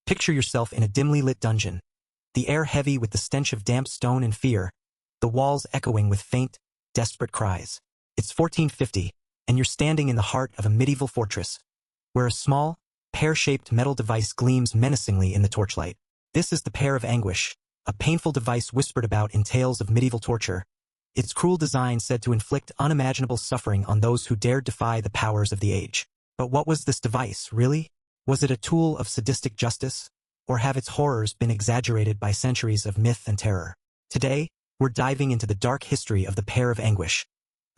Picture yourself in a dimly lit dungeon, the air heavy with the stench of damp stone and fear, the walls echoing with faint, desperate cries. It's 1450, and you're standing in the heart of a medieval fortress, where a small, pear-shaped metal device gleams menacingly in the torchlight. This is the Pear of Anguish, a painful device whispered about in tales of medieval torture, its cruel design said to inflict unimaginable suffering on those who dared defy the powers of the age. But what was this device, really? Was it a tool of sadistic justice, or have its horrors been exaggerated by centuries of myth and terror? Today, we're diving into the dark history of the Pear of Anguish,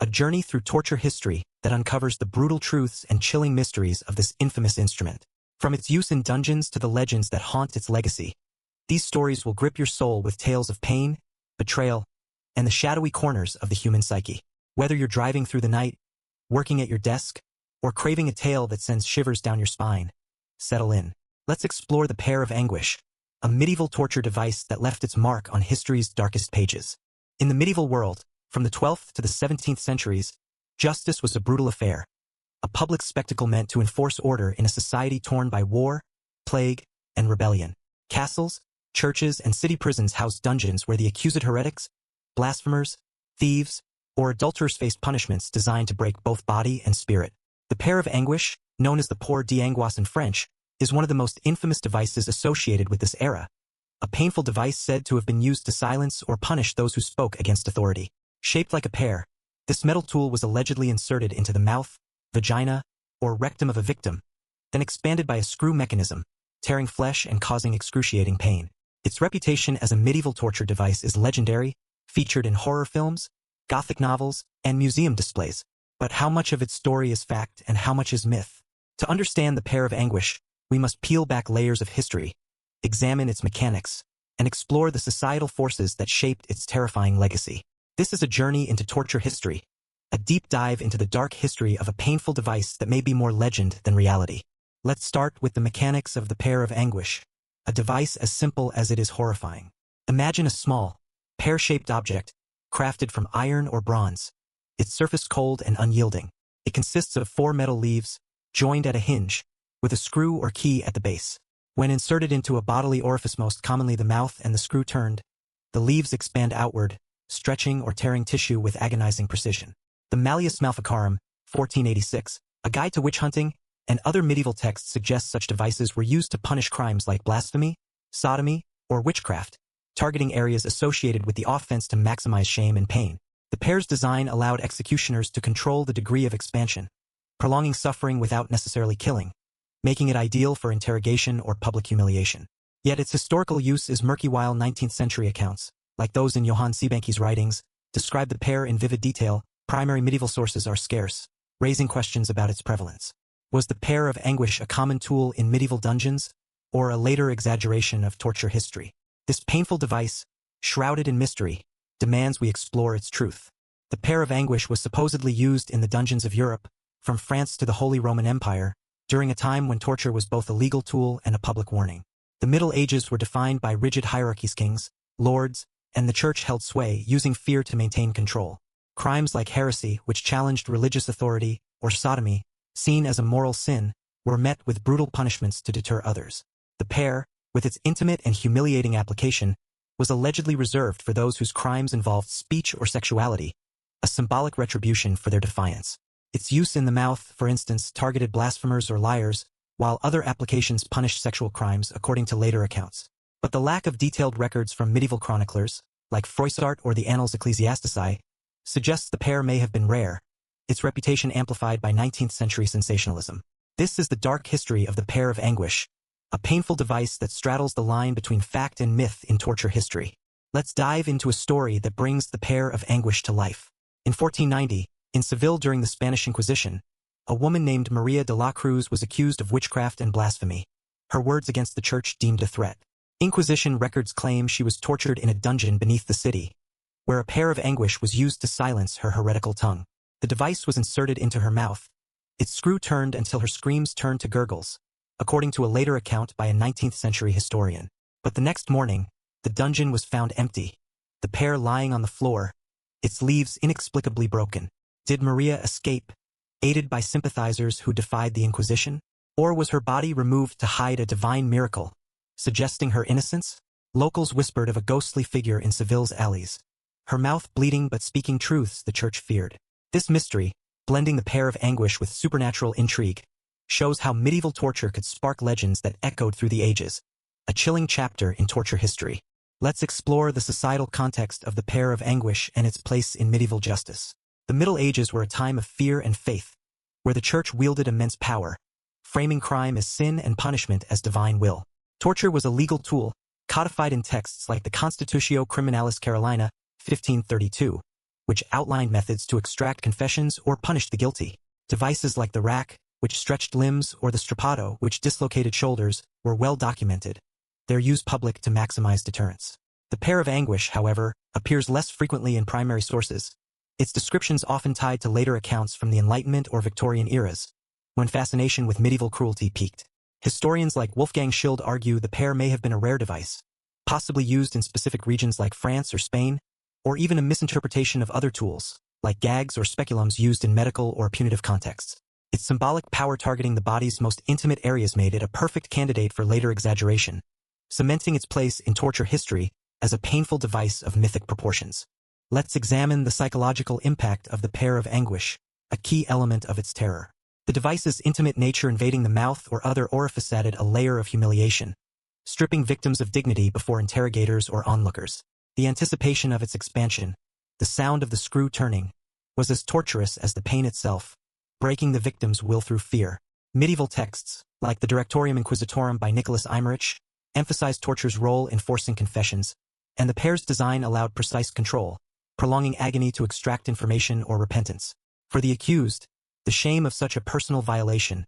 a journey through torture history that uncovers the brutal truths and chilling mysteries of this infamous instrument. From its use in dungeons to the legends that haunt its legacy, these stories will grip your soul with tales of pain, betrayal, and the shadowy corners of the human psyche. Whether you're driving through the night, working at your desk, or craving a tale that sends shivers down your spine, settle in. Let's explore the Pear of Anguish, a medieval torture device that left its mark on history's darkest pages. In the medieval world, from the 12th to the 17th centuries, justice was a brutal affair, a public spectacle meant to enforce order in a society torn by war, plague, and rebellion. Castles, churches, and city prisons housed dungeons where the accused heretics, blasphemers, thieves, or adulterers faced punishments designed to break both body and spirit. The Pear of Anguish, known as the Pear d'Angoisse in French, is one of the most infamous devices associated with this era, a painful device said to have been used to silence or punish those who spoke against authority. Shaped like a pear, this metal tool was allegedly inserted into the mouth, vagina, or rectum of a victim, then expanded by a screw mechanism, tearing flesh and causing excruciating pain. Its reputation as a medieval torture device is legendary, featured in horror films, Gothic novels, and museum displays. But how much of its story is fact and how much is myth? To understand the Pear of Anguish, we must peel back layers of history, examine its mechanics, and explore the societal forces that shaped its terrifying legacy. This is a journey into torture history, a deep dive into the dark history of a painful device that may be more legend than reality. Let's start with the mechanics of the Pear of Anguish, a device as simple as it is horrifying. Imagine a small, pear-shaped object, crafted from iron or bronze, its surface cold and unyielding. It consists of 4 metal leaves, joined at a hinge, with a screw or key at the base. When inserted into a bodily orifice, most commonly the mouth, and the screw turned, the leaves expand outward, stretching or tearing tissue with agonizing precision. The Malleus Maleficarum, 1486, a guide to witch hunting, and other medieval texts suggest such devices were used to punish crimes like blasphemy, sodomy, or witchcraft, targeting areas associated with the offense to maximize shame and pain. The pear's design allowed executioners to control the degree of expansion, prolonging suffering without necessarily killing, making it ideal for interrogation or public humiliation. Yet its historical use is murky, while 19th-century accounts, like those in Johann Siebenke's writings, describe the pear in vivid detail. Primary medieval sources are scarce, raising questions about its prevalence. Was the Pear of Anguish a common tool in medieval dungeons, or a later exaggeration of torture history? This painful device, shrouded in mystery, demands we explore its truth. The Pear of Anguish was supposedly used in the dungeons of Europe, from France to the Holy Roman Empire, during a time when torture was both a legal tool and a public warning. The Middle Ages were defined by rigid hierarchies. Kings, lords, and the church held sway, using fear to maintain control. Crimes like heresy, which challenged religious authority, or sodomy, seen as a moral sin, were met with brutal punishments to deter others. The pear, with its intimate and humiliating application, was allegedly reserved for those whose crimes involved speech or sexuality, a symbolic retribution for their defiance. Its use in the mouth, for instance, targeted blasphemers or liars, while other applications punished sexual crimes, according to later accounts. But the lack of detailed records from medieval chroniclers, like Froissart or the Annals Ecclesiastici, suggests the pear may have been rare, its reputation amplified by 19th-century sensationalism. This is the dark history of the Pear of Anguish, a painful device that straddles the line between fact and myth in torture history. Let's dive into a story that brings the Pear of Anguish to life. In 1490, in Seville during the Spanish Inquisition, a woman named Maria de la Cruz was accused of witchcraft and blasphemy, her words against the church deemed a threat. Inquisition records claim she was tortured in a dungeon beneath the city, where a Pear of Anguish was used to silence her heretical tongue. The device was inserted into her mouth, its screw turned until her screams turned to gurgles, according to a later account by a 19th-century historian. But the next morning, the dungeon was found empty, the pear lying on the floor, its leaves inexplicably broken. Did Maria escape, aided by sympathizers who defied the Inquisition? Or was her body removed to hide a divine miracle, suggesting her innocence? Locals whispered of a ghostly figure in Seville's alleys, her mouth bleeding but speaking truths the church feared. This mystery, blending the pair of anguish with supernatural intrigue, shows how medieval torture could spark legends that echoed through the ages, a chilling chapter in torture history. Let's explore the societal context of the pair of anguish and its place in medieval justice. The Middle Ages were a time of fear and faith, where the church wielded immense power, framing crime as sin and punishment as divine will. Torture was a legal tool, codified in texts like the Constitutio Criminalis Carolina, 1532, which outlined methods to extract confessions or punish the guilty. Devices like the rack, which stretched limbs, or the strappado, which dislocated shoulders, were well documented, their use public to maximize deterrence. The pair of anguish, however, appears less frequently in primary sources, its descriptions often tied to later accounts from the Enlightenment or Victorian eras, when fascination with medieval cruelty peaked. Historians like Wolfgang Schild argue the pair may have been a rare device, possibly used in specific regions like France or Spain, or even a misinterpretation of other tools, like gags or speculums used in medical or punitive contexts. Its symbolic power targeting the body's most intimate areas made it a perfect candidate for later exaggeration, cementing its place in torture history as a painful device of mythic proportions. Let's examine the psychological impact of the pair of anguish, a key element of its terror. The device's intimate nature invading the mouth or other orifice added a layer of humiliation, stripping victims of dignity before interrogators or onlookers. The anticipation of its expansion, the sound of the screw turning, was as torturous as the pain itself, breaking the victim's will through fear. Medieval texts, like the Directorium Inquisitorum by Nicholas Eymerich, emphasized torture's role in forcing confessions, and the pair's design allowed precise control, prolonging agony to extract information or repentance. For the accused, the shame of such a personal violation,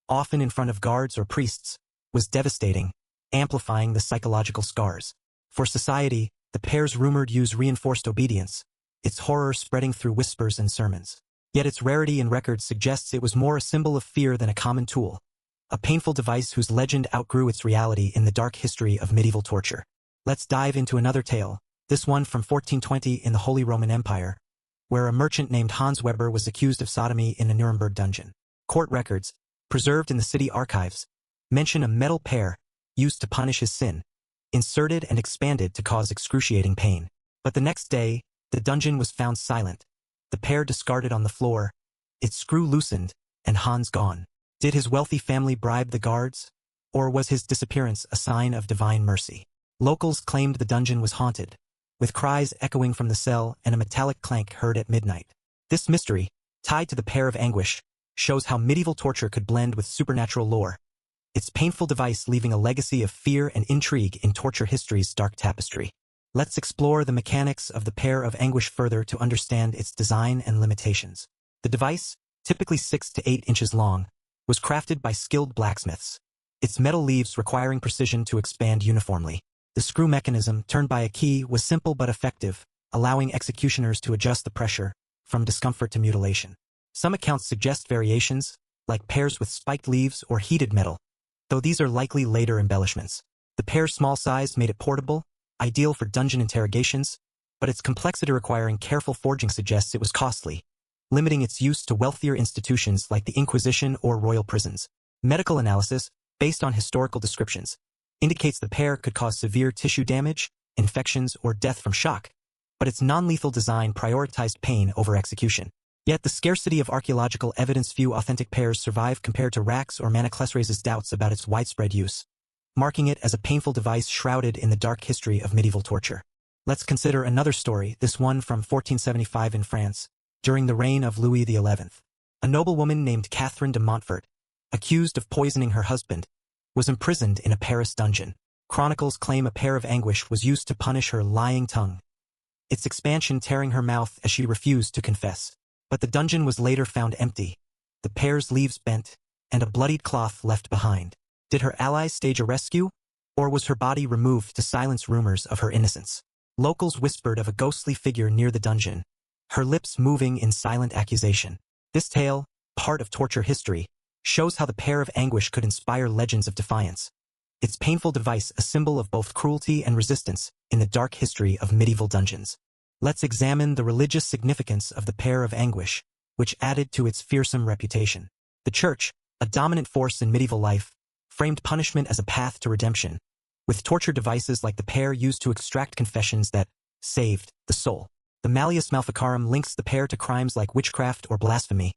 often in front of guards or priests, was devastating, amplifying the psychological scars. For society, the pair's rumored use reinforced obedience, its horror spreading through whispers and sermons. Yet its rarity in records suggests it was more a symbol of fear than a common tool, a painful device whose legend outgrew its reality in the dark history of medieval torture. Let's dive into another tale, this one from 1420 in the Holy Roman Empire, where a merchant named Hans Weber was accused of sodomy in a Nuremberg dungeon. Court records, preserved in the city archives, mention a metal pair, used to punish his sin, inserted and expanded to cause excruciating pain. But the next day, the dungeon was found silent, the pair discarded on the floor, its screw loosened, and Hans gone. Did his wealthy family bribe the guards, or was his disappearance a sign of divine mercy? Locals claimed the dungeon was haunted, with cries echoing from the cell and a metallic clank heard at midnight. This mystery, tied to the pair of anguish, shows how medieval torture could blend with supernatural lore, its painful device leaving a legacy of fear and intrigue in torture history's dark tapestry. Let's explore the mechanics of the pair of anguish further to understand its design and limitations. The device, typically 6 to 8 inches long, was crafted by skilled blacksmiths, its metal leaves requiring precision to expand uniformly. The screw mechanism, turned by a key, was simple but effective, allowing executioners to adjust the pressure, from discomfort to mutilation. Some accounts suggest variations, like pairs with spiked leaves or heated metal, though these are likely later embellishments. The pair's small size made it portable, ideal for dungeon interrogations, but its complexity requiring careful forging suggests it was costly, limiting its use to wealthier institutions like the Inquisition or royal prisons. Medical analysis, based on historical descriptions, indicates the pair could cause severe tissue damage, infections, or death from shock, but its non-lethal design prioritized pain over execution. Yet the scarcity of archaeological evidence, few authentic pairs survive compared to racks or manacles, raises doubts about its widespread use, marking it as a painful device shrouded in the dark history of medieval torture. Let's consider another story, this one from 1475 in France, during the reign of Louis XI. A noblewoman named Catherine de Montfort, accused of poisoning her husband, was imprisoned in a Paris dungeon. Chronicles claim a pair of anguish was used to punish her lying tongue, its expansion tearing her mouth as she refused to confess. But the dungeon was later found empty, the pair's leaves bent, and a bloodied cloth left behind. Did her allies stage a rescue, or was her body removed to silence rumors of her innocence? Locals whispered of a ghostly figure near the dungeon, her lips moving in silent accusation. This tale, part of torture history, shows how the pair of anguish could inspire legends of defiance, its painful device a symbol of both cruelty and resistance in the dark history of medieval dungeons. Let's examine the religious significance of the pair of anguish, which added to its fearsome reputation. The Church, a dominant force in medieval life, framed punishment as a path to redemption, with torture devices like the pair used to extract confessions that saved the soul. The Malleus Maleficarum links the pair to crimes like witchcraft or blasphemy,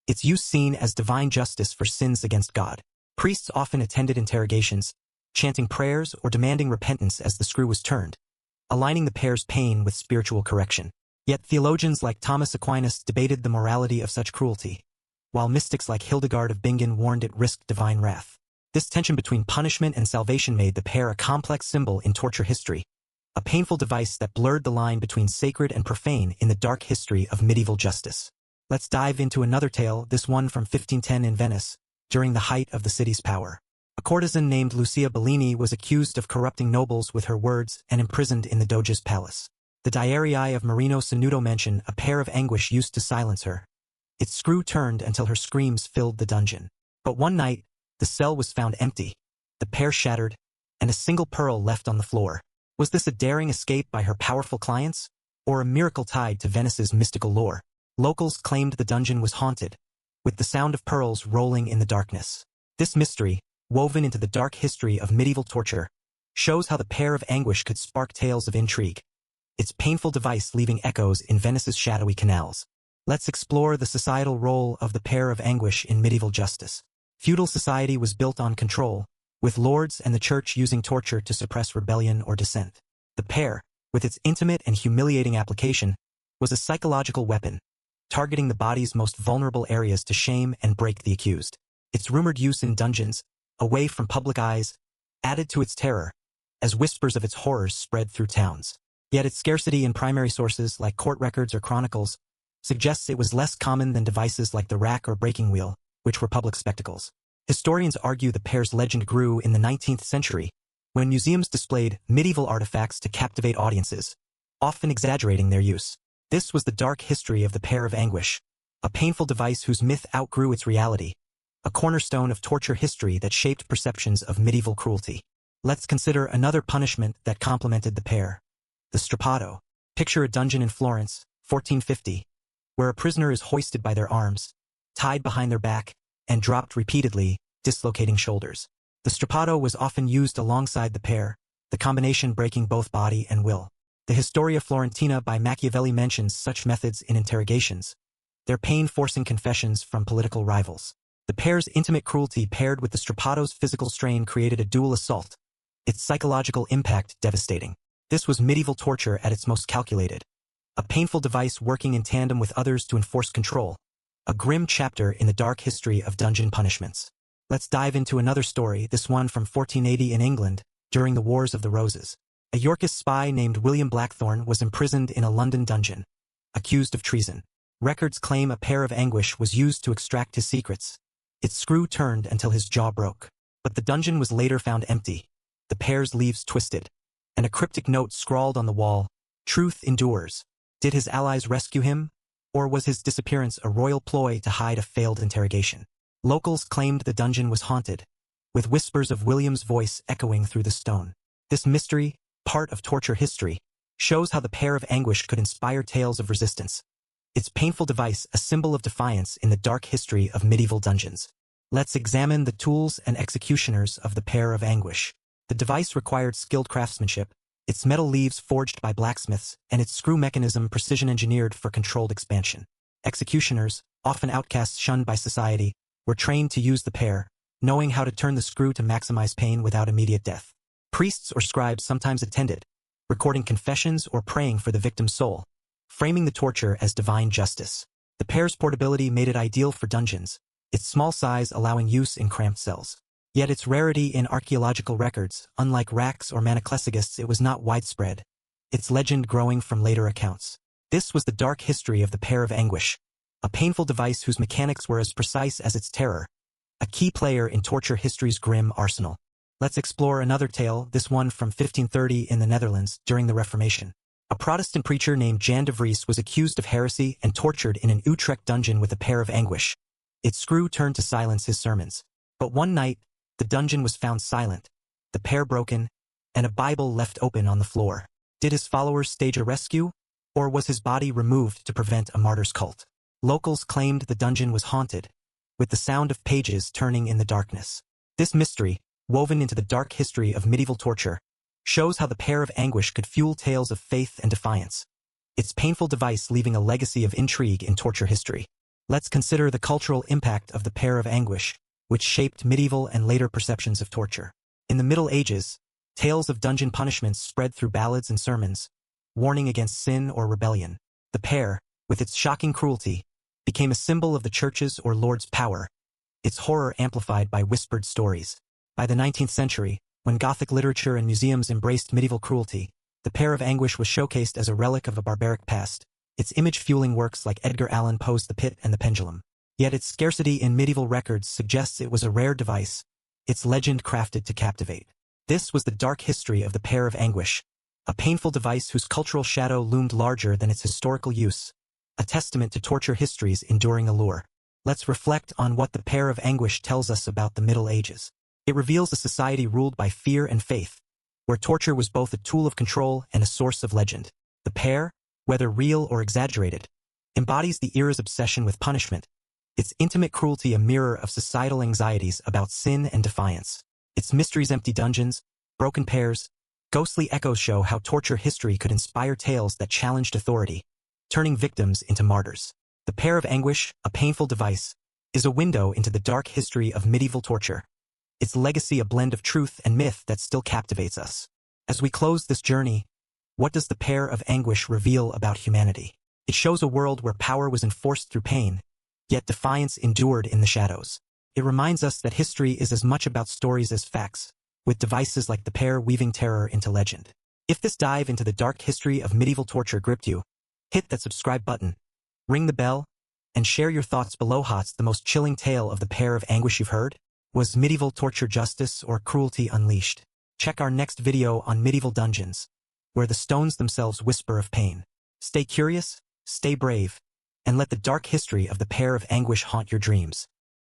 its use seen as divine justice for sins against God. Priests often attended interrogations, chanting prayers or demanding repentance as the screw was turned, aligning the pair's pain with spiritual correction. Yet theologians like Thomas Aquinas debated the morality of such cruelty, while mystics like Hildegard of Bingen warned it risked divine wrath. This tension between punishment and salvation made the pair a complex symbol in torture history, a painful device that blurred the line between sacred and profane in the dark history of medieval justice. Let's dive into another tale, this one from 1510 in Venice, during the height of the city's power. A courtesan named Lucia Bellini was accused of corrupting nobles with her words and imprisoned in the Doge's palace. The Diarii of Marino Sanudo mention a pair of anguish used to silence her. Its screw turned until her screams filled the dungeon. But one night, the cell was found empty, the pair shattered, and a single pearl left on the floor. Was this a daring escape by her powerful clients, or a miracle tied to Venice's mystical lore? Locals claimed the dungeon was haunted, with the sound of pearls rolling in the darkness. This mystery, woven into the dark history of medieval torture, shows how the pair of anguish could spark tales of intrigue, its painful device leaving echoes in Venice's shadowy canals. Let's explore the societal role of the pair of anguish in medieval justice. Feudal society was built on control, with lords and the church using torture to suppress rebellion or dissent. The pair, with its intimate and humiliating application, was a psychological weapon, targeting the body's most vulnerable areas to shame and break the accused. Its rumored use in dungeons, away from public eyes, added to its terror, as whispers of its horrors spread through towns. Yet its scarcity in primary sources like court records or chronicles suggests it was less common than devices like the rack or breaking wheel, which were public spectacles. Historians argue the pair's legend grew in the 19th century, when museums displayed medieval artifacts to captivate audiences, often exaggerating their use. This was the dark history of the pair of anguish, a painful device whose myth outgrew its reality, a cornerstone of torture history that shaped perceptions of medieval cruelty. Let's consider another punishment that complemented the pair: the strappado. Picture a dungeon in Florence, 1450, where a prisoner is hoisted by their arms, tied behind their back, and dropped repeatedly, dislocating shoulders. The strappado was often used alongside the pair, the combination breaking both body and will. The Historia Florentina by Machiavelli mentions such methods in interrogations, their pain forcing confessions from political rivals. The pair's intimate cruelty paired with the strappado's physical strain created a dual assault, its psychological impact devastating. This was medieval torture at its most calculated, a painful device working in tandem with others to enforce control, a grim chapter in the dark history of dungeon punishments. Let's dive into another story, this one from 1480 in England, during the Wars of the Roses. A Yorkist spy named William Blackthorne was imprisoned in a London dungeon, accused of treason. Records claim a pair of anguish was used to extract his secrets. Its screw turned until his jaw broke. But the dungeon was later found empty, the pair's leaves twisted, and a cryptic note scrawled on the wall: "Truth endures." Did his allies rescue him, or was his disappearance a royal ploy to hide a failed interrogation? Locals claimed the dungeon was haunted, with whispers of William's voice echoing through the stone. This mystery, part of torture history, shows how the pair of anguish could inspire tales of resistance, its painful device a symbol of defiance in the dark history of medieval dungeons. Let's examine the tools and executioners of the pair of anguish. The device required skilled craftsmanship, its metal leaves forged by blacksmiths, and its screw mechanism precision-engineered for controlled expansion. Executioners, often outcasts shunned by society, were trained to use the pair, knowing how to turn the screw to maximize pain without immediate death. Priests or scribes sometimes attended, recording confessions or praying for the victim's soul, framing the torture as divine justice. The pair's portability made it ideal for dungeons, its small size allowing use in cramped cells. Yet its rarity in archaeological records, unlike racks or Manaclesigists, it was not widespread, its legend growing from later accounts. This was the dark history of the pair of anguish, a painful device whose mechanics were as precise as its terror, a key player in torture history's grim arsenal. Let's explore another tale, this one from 1530 in the Netherlands during the Reformation. A Protestant preacher named Jan de Vries was accused of heresy and tortured in an Utrecht dungeon with a pair of anguish. Its screw turned to silence his sermons. But one night, the dungeon was found silent, the pair broken, and a Bible left open on the floor. Did his followers stage a rescue, or was his body removed to prevent a martyr's cult? Locals claimed the dungeon was haunted, with the sound of pages turning in the darkness. This mystery, woven into the dark history of medieval torture, shows how the Pear of Anguish could fuel tales of faith and defiance, its painful device leaving a legacy of intrigue in torture history. Let's consider the cultural impact of the Pear of Anguish, which shaped medieval and later perceptions of torture. In the Middle Ages, tales of dungeon punishments spread through ballads and sermons, warning against sin or rebellion. The pear, with its shocking cruelty, became a symbol of the church's or Lord's power, its horror amplified by whispered stories. By the 19th century, when Gothic literature and museums embraced medieval cruelty, the Pear of Anguish was showcased as a relic of a barbaric past, its image fueling works like Edgar Allan Poe's The Pit and the Pendulum. Yet its scarcity in medieval records suggests it was a rare device, its legend crafted to captivate. This was the dark history of the Pear of Anguish, a painful device whose cultural shadow loomed larger than its historical use, a testament to torture history's enduring allure. Let's reflect on what the Pear of Anguish tells us about the Middle Ages. It reveals a society ruled by fear and faith, where torture was both a tool of control and a source of legend. The pear, whether real or exaggerated, embodies the era's obsession with punishment, its intimate cruelty a mirror of societal anxieties about sin and defiance. Its mysteries, empty dungeons, broken pears, ghostly echoes show how torture history could inspire tales that challenged authority, turning victims into martyrs. The Pear of Anguish, a painful device, is a window into the dark history of medieval torture, its legacy a blend of truth and myth that still captivates us. As we close this journey, what does the Pear of Anguish reveal about humanity? It shows a world where power was enforced through pain, yet defiance endured in the shadows. It reminds us that history is as much about stories as facts, with devices like the pear weaving terror into legend. If this dive into the dark history of medieval torture gripped you, hit that subscribe button, ring the bell, and share your thoughts below. What's the most chilling tale of the Pear of Anguish you've heard? Was medieval torture justice or cruelty unleashed? Check our next video on medieval dungeons, where the stones themselves whisper of pain. Stay curious, stay brave, and let the dark history of the Pear of Anguish haunt your dreams.